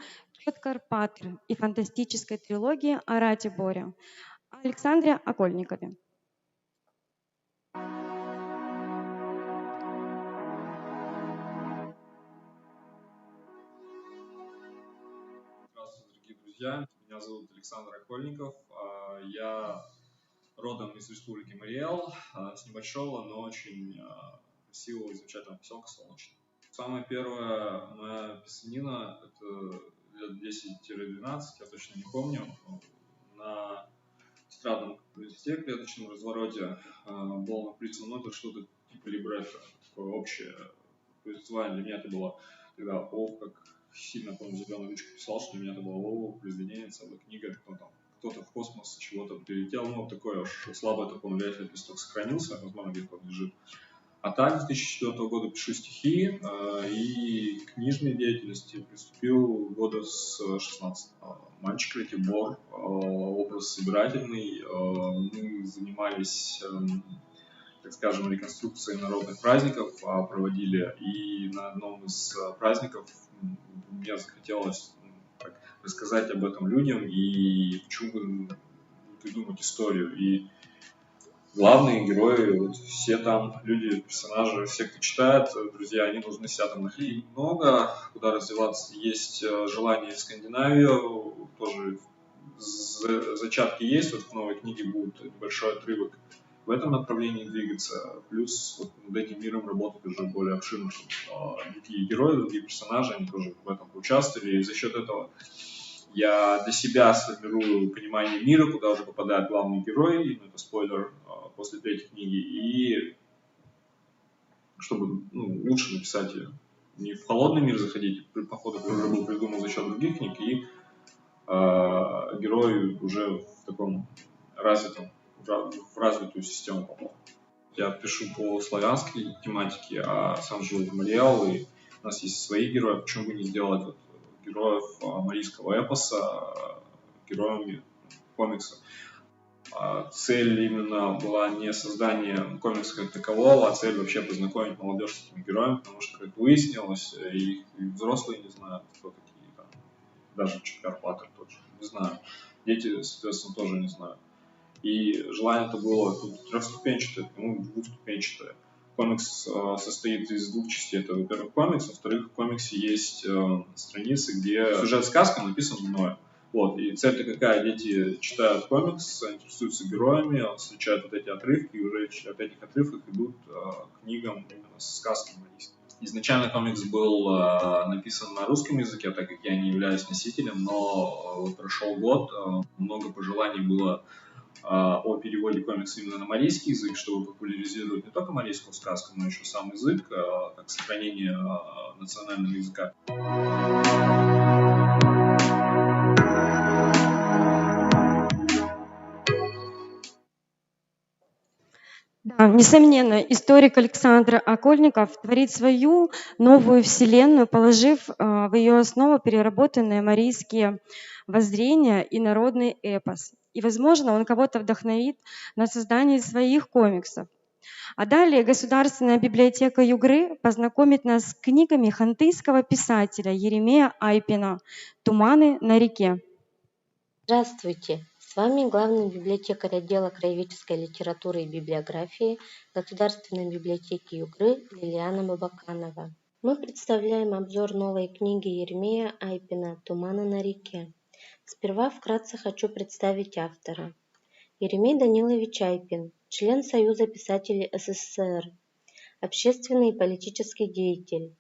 Карпатр и фантастической трилогии о Ратиборе Александре Окольникове. Здравствуйте, дорогие друзья. Меня зовут Александр Окольников. Я родом из республики Мариэл, с небольшого, но очень красивого и замечательного поселка Солнечного. Самая первая моя писанина, это лет 10-12, я точно не помню, на тетрадном листе, клеточном развороте было написано что-то типа либретто, такое общее повествование. Для меня это было тогда как сильно, помню, зеленую ручку писал, что для меня это было произведение, целая книга, кто-то в космос чего-то перелетел, такое уж слабое, такой вряд ли листок сохранился, возможно, где-то он лежит. А так, с 2004 года пишу стихи и к книжной деятельности приступил года с 16. Мальчик Ратибор, образ собирательный. Мы занимались, так скажем, реконструкцией народных праздников, проводили. И на одном из праздников мне захотелось рассказать об этом людям и почему бы придумать историю. И главные герои, все там люди, персонажи, все, кто читает, друзья, они должны себя там находить. Много куда развиваться. Есть желание в Скандинавию, тоже зачатки есть. В новой книге будет небольшой отрывок в этом направлении двигаться. Плюс над этим миром работать уже более обширно, чтобы другие герои, другие персонажи, они тоже в этом поучаствовали. И за счет этого я для себя сформирую понимание мира, куда уже попадает главный герой, это спойлер после третьей книги, и чтобы лучше написать ее. Не в холодный мир заходить, походу, уже был придуман за счет других книг, и герой уже в таком в развитую систему попал. Я пишу по славянской тематике, а сам живу в Мариэл, и у нас есть свои герои, почему бы не сделать героев марийского эпоса героями комикса. Цель именно была не создание комикса как такового, а цель вообще познакомить молодежь с этими героями, потому что, как выяснилось, и взрослые не знают, кто такие, там, даже Карпатр тот же, не знаю. Дети, соответственно, тоже не знают. И желание это было трехступенчатое, двухступенчатое. Комикс состоит из двух частей. Это, во-первых, комикс, во-вторых, в комиксе есть страницы, где сюжет сказки написан мною. И цель-то какая? Дети читают комикс, интересуются героями, встречают эти отрывки, и уже от этих отрывков идут к книгам именно с сказками. Изначально комикс был написан на русском языке, так как я не являюсь носителем, но прошел год, много пожеланий было о переводе комикса именно на марийский язык, чтобы популяризировать не только марийскую сказку, но еще сам язык, как сохранение национального языка. Да, несомненно, историк Александр Окольников творит свою новую вселенную, положив в ее основу переработанные марийские воззрения и народный эпос. И, возможно, он кого-то вдохновит на создание своих комиксов. А далее Государственная библиотека Югры познакомит нас с книгами хантыйского писателя Еремея Айпина «Туманы на реке». Здравствуйте! С вами главный библиотекарь отдела краеведческой литературы и библиографии Государственной библиотеки Югры Лилиана Бабаканова. Мы представляем обзор новой книги Еремея Айпина «Туманы на реке». Сперва вкратце хочу представить автора. Еремей Данилович Айпин, член Союза писателей СССР, общественный и политический деятель.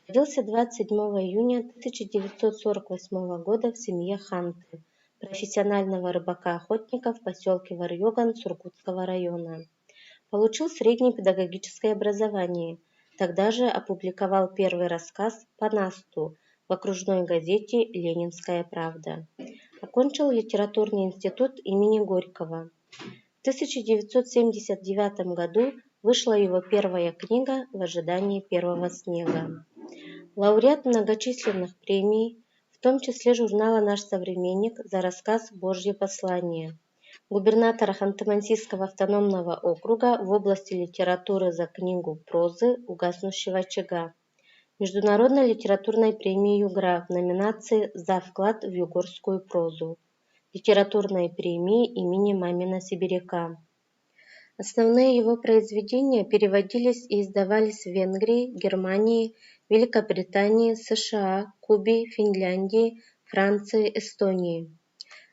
Родился 27 июня 1948 года в семье ханты, профессионального рыбака-охотника в поселке Варьёган Сургутского района. Получил среднее педагогическое образование. Тогда же опубликовал первый рассказ «По насту» в окружной газете «Ленинская правда». Окончил литературный институт имени Горького. В 1979 году вышла его первая книга «В ожидании первого снега». Лауреат многочисленных премий, в том числе журнала «Наш современник» за рассказ «Божье послание», губернатора Ханты-Мансийского автономного округа в области литературы за книгу прозы «У гаснущего очага», Международной литературной премии ЮГРА в номинации «За вклад в югорскую прозу», литературной премии имени Мамина Сибиряка. Основные его произведения переводились и издавались в Венгрии, Германии, Великобритании, США, Кубе, Финляндии, Франции, Эстонии.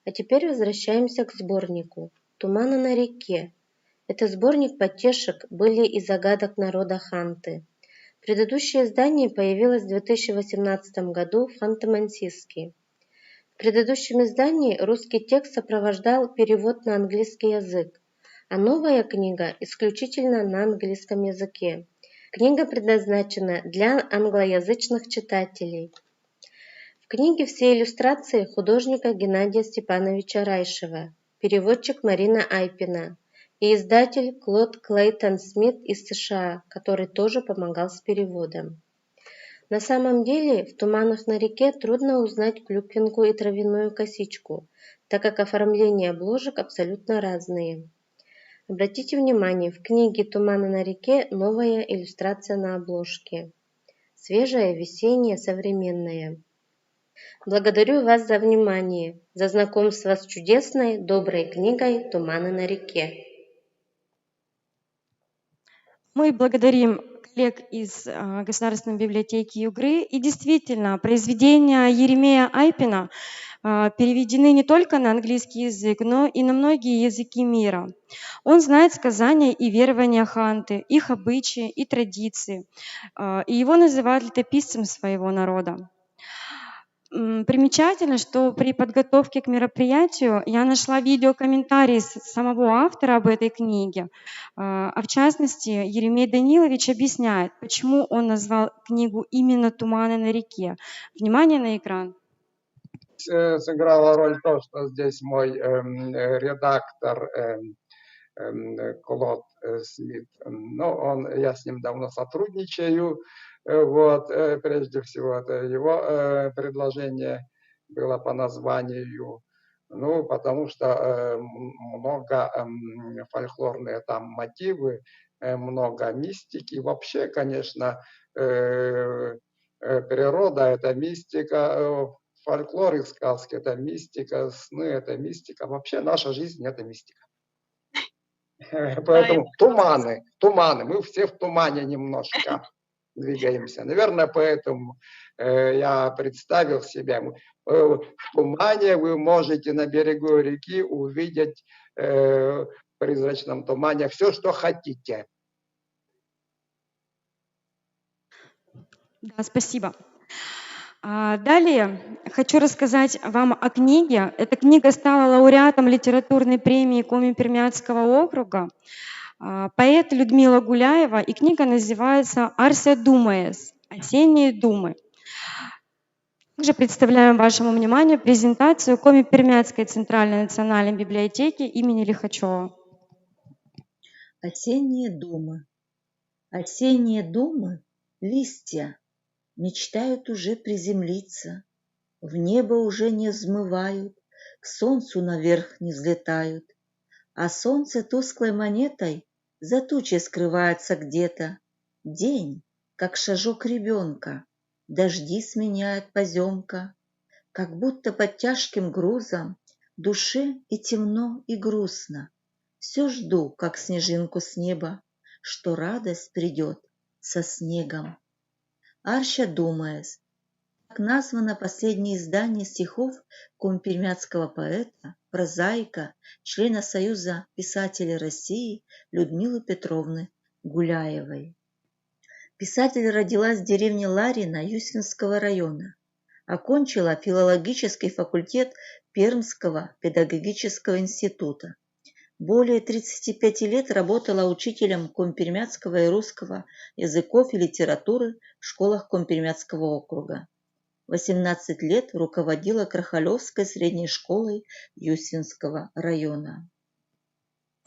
А теперь возвращаемся к сборнику «Туманы на реке». Это сборник потешек, были и загадок народа Ханты. Предыдущее издание появилось в 2018 году в Ханты-Мансийске. В предыдущем издании русский текст сопровождал перевод на английский язык, а новая книга исключительно на английском языке. Книга предназначена для англоязычных читателей. В книге все иллюстрации художника Геннадия Степановича Райшева, переводчик Марина Айпина и издатель Клод Клейтон Смит из США, который тоже помогал с переводом. На самом деле в «Туманах на реке» трудно узнать клюквинку и травяную косичку, так как оформление обложек абсолютно разные. Обратите внимание, в книге «Туманы на реке» новая иллюстрация на обложке. Свежая, весенняя, современная. Благодарю вас за внимание, за знакомство с чудесной, доброй книгой «Туманы на реке». Мы благодарим коллег из Государственной библиотеки ЮГРы. И действительно, произведения Еремея Айпина переведены не только на английский язык, но и на многие языки мира. Он знает сказания и верования ханты, их обычаи и традиции, и его называют летописцем своего народа. Примечательно, что при подготовке к мероприятию я нашла видеокомментарий самого автора об этой книге. А в частности, Еремей Данилович объясняет, почему он назвал книгу именно «Туманы на реке». Внимание на экран. Сыграла роль то, что здесь мой редактор Клод Смит. Ну, я с ним давно сотрудничаю. Вот, прежде всего, это его предложение было по названию, ну, потому что много фольклорные там мотивы, много мистики. Вообще, конечно, природа – это мистика, фольклор и сказки – это мистика, сны – это мистика. Вообще наша жизнь – это мистика. Поэтому туманы, мы все в тумане немножко двигаемся. Наверное, поэтому я представил себя. В тумане вы можете на берегу реки увидеть в призрачном тумане все, что хотите. Да, спасибо. Далее хочу рассказать вам о книге. Эта книга стала лауреатом литературной премии Коми-Пермяцкого округа. Поэт Людмила Гуляева, и книга называется «Арся думаес. Осенние думы». Также представляем вашему вниманию презентацию Коми-Пермяцкой центральной национальной библиотеки имени Лихачева. Осенние думы. Осенние думы, листья, мечтают уже приземлиться, в небо уже не взмывают, к солнцу наверх не взлетают, а солнце тусклой монетой за тучей скрывается где-то. День, как шажок ребенка, дожди сменяет поземка, как будто под тяжким грузом душе и темно, и грустно. Все жду, как снежинку с неба, что радость придет со снегом. Арща думаес. Так названо последнее издание стихов коми-пермяцкого поэта, прозаика, члена Союза писателей России Людмилы Петровны Гуляевой. Писатель родилась в деревне Ларина Юсвинского района. Окончила филологический факультет Пермского педагогического института. Более 35 лет работала учителем коми-пермяцкого и русского языков и литературы в школах Коми-Пермяцкого округа. 18 лет руководила Крахалевской средней школой Юсвинского района.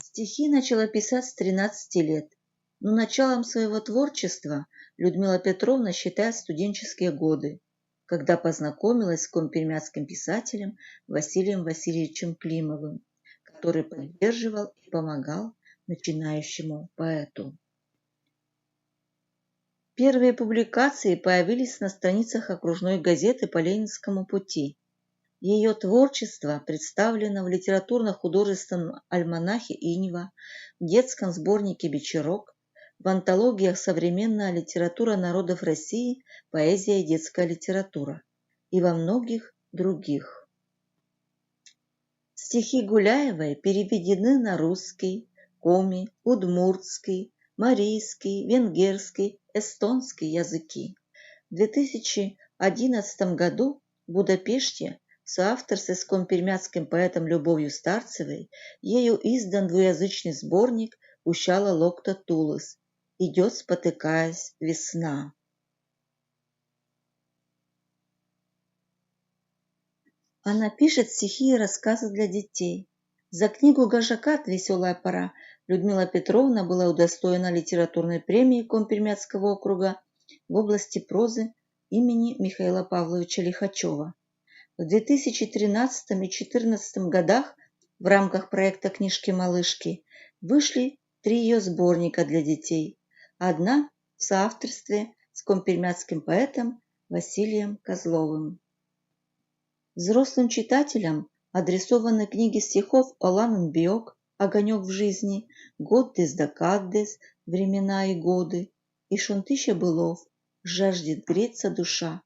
Стихи начала писать с 13 лет, но началом своего творчества Людмила Петровна считает студенческие годы, когда познакомилась с коми-пермяцким писателем Василием Васильевичем Климовым, который поддерживал и помогал начинающему поэту. Первые публикации появились на страницах окружной газеты по Ленинскому пути. Ее творчество представлено в литературно-художественном альманахе «Инева», в детском сборнике «Вечерок», в антологиях «Современная литература народов России. Поэзия и детская литература» и во многих других. Стихи Гуляевой переведены на русский, коми, удмуртский, марийский, венгерский, эстонский языки. В 2011 году в Будапеште в соавторстве с компермяцким поэтом Любовью Старцевой ею издан двуязычный сборник «Ущала локта Тулыс» «Идет, спотыкаясь, весна». Она пишет стихи и рассказы для детей. За книгу «Гажакат. Веселая пора» Людмила Петровна была удостоена литературной премии Компермяцкого округа в области прозы имени Михаила Павловича Лихачева. В 2013 и 2014 годах в рамках проекта «Книжки-малышки» вышли 3 ее сборника для детей. Одна в соавторстве с компермяцким поэтом Василием Козловым. Взрослым читателям адресованы книги стихов Оланен Биок «Огонек в жизни», «Годдес да Каддес», «Времена и годы» и Шонтища Былов «Жаждет греться душа»,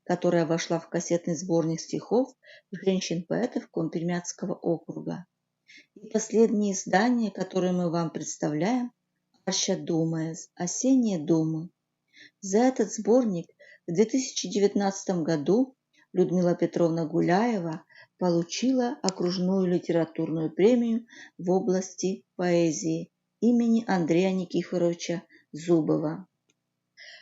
которая вошла в кассетный сборник стихов женщин-поэтов Компермяцкого округа. И последнее издание, которое мы вам представляем, «Арща думаес. Осенние думы». За этот сборник в 2019 году Людмила Петровна Гуляева получила окружную литературную премию в области поэзии имени Андрея Никифоровича Зубова.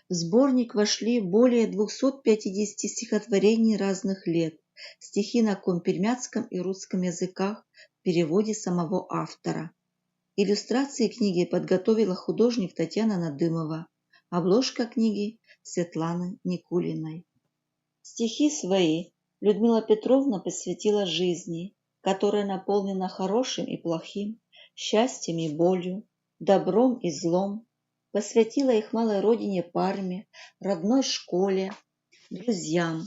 В сборник вошли более 250 стихотворений разных лет, стихи на компермяцком и русском языках в переводе самого автора. Иллюстрации книги подготовила художник Татьяна Надымова, обложка книги Светланы Никулиной. Стихи свои Людмила Петровна посвятила жизни, которая наполнена хорошим и плохим, счастьем и болью, добром и злом, посвятила их малой родине Парме, родной школе, друзьям.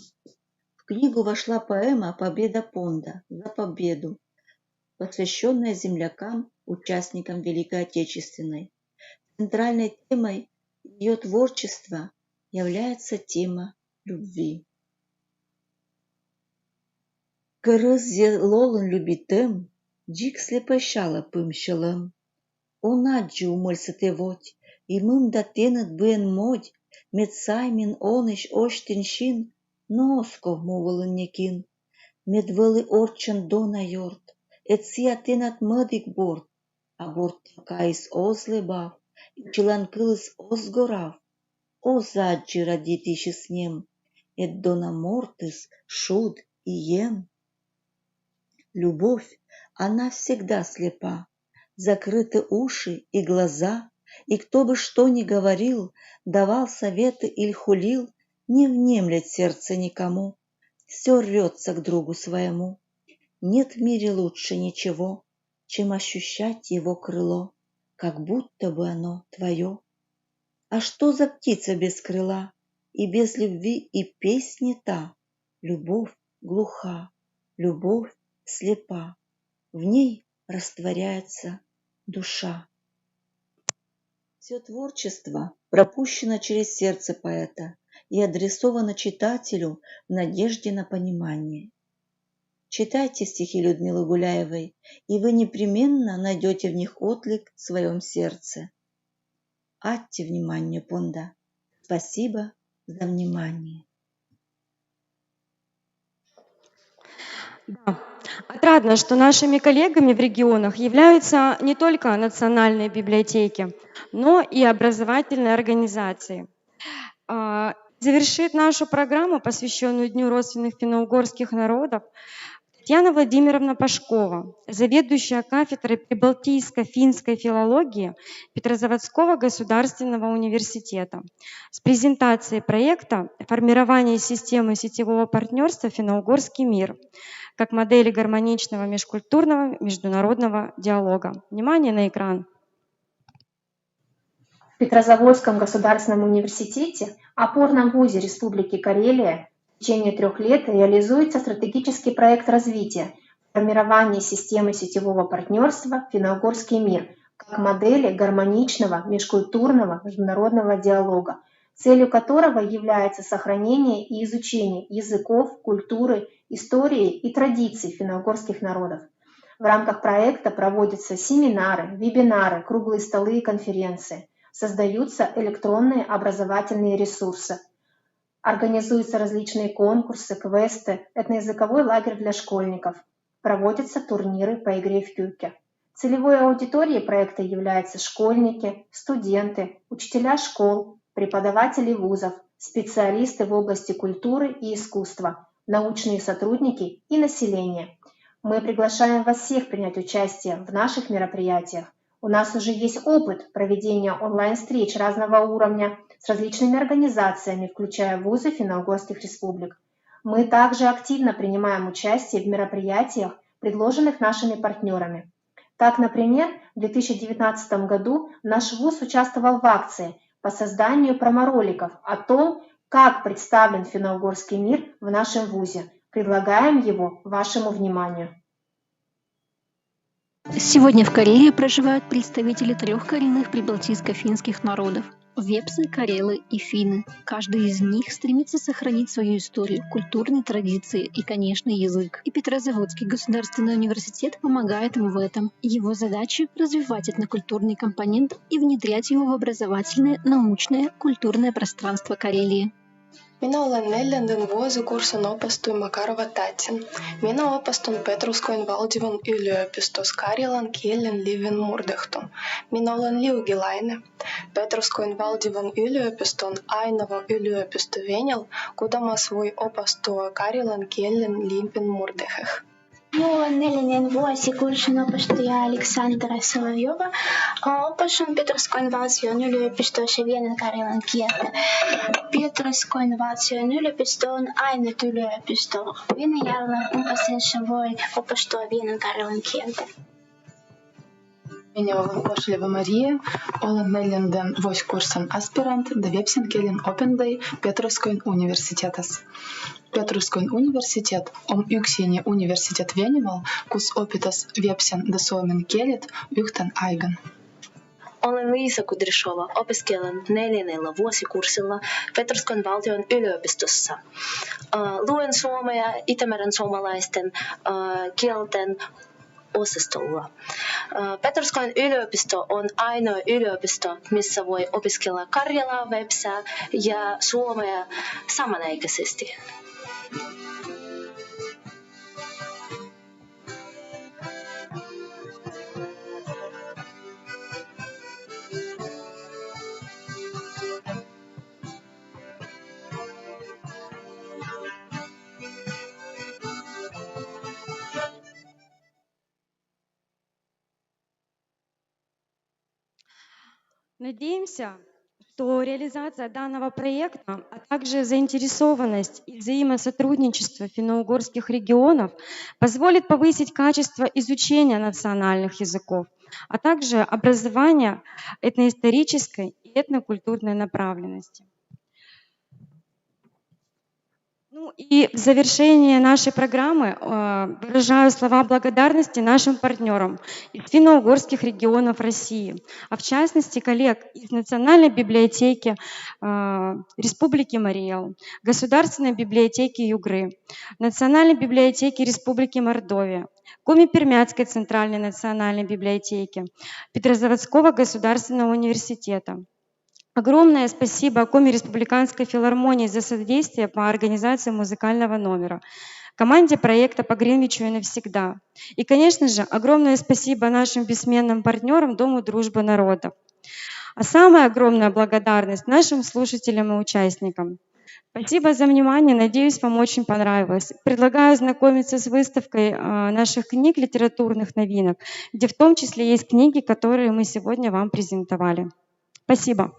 В книгу вошла поэма «Победа Понда» за победу, посвященная землякам, участникам Великой Отечественной. Центральной темой ее творчества является тема любви. Кырыз зелолын любитым, джик слепощала пымщалым. Онаджи умольсатевоть, и мым да тенет бен модь, медсаймин оныш оштеншин, носков мувалын некин. Медвелы орчан дона йорт, эция тенат мыдик борт, а борт кайс озлебав, и чилан кылыс озгорав. Озаджи радитиши с ним, эт дона мортыс, шуд и ем. Любовь, она всегда слепа, закрыты уши и глаза, и кто бы что ни говорил, давал советы или хулил, не внемлет сердце никому, все рвется к другу своему. Нет в мире лучше ничего, чем ощущать его крыло, как будто бы оно твое. А что за птица без крыла, и без любви и песни та? Любовь глуха, любовь слепа, в ней растворяется душа. Все творчество пропущено через сердце поэта и адресовано читателю в надежде на понимание. Читайте стихи Людмилы Гуляевой, и вы непременно найдете в них отклик в своем сердце. Атте внимание, Понда. Спасибо за внимание. Да. Отрадно, что нашими коллегами в регионах являются не только национальные библиотеки, но и образовательные организации. Завершит нашу программу, посвященную Дню родственных финно-угорских народов, Татьяна Владимировна Пашкова, заведующая кафедрой прибалтийско-финской филологии Петрозаводского государственного университета, с презентацией проекта «Формирование системы сетевого партнерства «Финно-угорский мир» как модели гармоничного межкультурного международного диалога». Внимание на экран. Петрозаводском государственном университете, опорном вузе Республики Карелия, в течение 3 лет реализуется стратегический проект развития формирования системы сетевого партнерства «Финно-Угорский мир» как модели гармоничного межкультурного международного диалога, целью которого является сохранение и изучение языков, культуры, истории и традиций финно-угорских народов. В рамках проекта проводятся семинары, вебинары, круглые столы и конференции. Создаются электронные образовательные ресурсы. Организуются различные конкурсы, квесты, этноязыковой лагерь для школьников. Проводятся турниры по игре в кюке. Целевой аудиторией проекта являются школьники, студенты, учителя школ, преподаватели вузов, специалисты в области культуры и искусства, научные сотрудники и население. Мы приглашаем вас всех принять участие в наших мероприятиях. У нас уже есть опыт проведения онлайн-встреч разного уровня с различными организациями, включая вузы финно-угорских республик. Мы также активно принимаем участие в мероприятиях, предложенных нашими партнерами. Так, например, в 2019 году наш вуз участвовал в акции по созданию промо-роликов о том, как представлен финно-угорский мир в нашем вузе. Предлагаем его вашему вниманию. Сегодня в Карелии проживают представители 3 коренных прибалтийско-финских народов – вепсы, карелы и финны. Каждый из них стремится сохранить свою историю, культурные традиции и, конечно, язык. И Петрозаводский государственный университет помогает им в этом. Его задача – развивать этнокультурный компонент и внедрять его в образовательное, научное, культурное пространство Карелии. Minä olen 4. vuosikurssin opestuin Makarova Tatsin. Minä opastun Petruskoin valtion yliopistossa karjalan kielen liven murdehto. Minä olen liugilainen. Petruskoin valtion yliopisto on ainoa yliopisto Venäjällä, kudamas voi opastua karjalan kielen liven murdeheh. Minulla on 4. vuosikurssin opettaja Aleksandra Solovjova. Opasun Petroskoin valtion yliopistossa vienan karjalan kieltä. Petroskoin valtion yliopisto on ainut yliopisto Venäjällä, jossa voi opastua vienan karjalan kieltä. Меня зовут Кошлева Мария, olen 4. vuosikurssin aspirant da Vepsen kielen opinday Petroskoin universitetas. Petroskoin universitet on yksini universitet Venemaal, kus opitas vepsen da suomen kielet yhten aikaan. Olen Liisa Kudryshova, opiskelen 4. vuosikurssilla Petroskoin valtion yliopistossa. Luen suomea Itämeren suomalaisten kielten osastolla. Petroskoin yliopisto on ainoa yliopisto, missä voi opiskella karjalaa, vepsää ja suomea samanaikaisesti. Надеемся, что реализация данного проекта, а также заинтересованность и взаимосотрудничество финно-угорских регионов позволит повысить качество изучения национальных языков, а также образования этноисторической и этнокультурной направленности. Ну и в завершение нашей программы выражаю слова благодарности нашим партнерам из финно-угорских регионов России, а в частности коллег из Национальной библиотеки Республики Марий-Эл, Государственной библиотеки Югры, Национальной библиотеки Республики Мордовия, Коми-Пермяцкой центральной национальной библиотеки, Петрозаводского государственного университета. Огромное спасибо Коми Республиканской филармонии за содействие по организации музыкального номера, команде проекта «По Гринвичу и навсегда». И, конечно же, огромное спасибо нашим бессменным партнерам Дому дружбы народов. А самая огромная благодарность нашим слушателям и участникам. Спасибо за внимание, надеюсь, вам очень понравилось. Предлагаю ознакомиться с выставкой наших книг, литературных новинок, где в том числе есть книги, которые мы сегодня вам презентовали. Спасибо.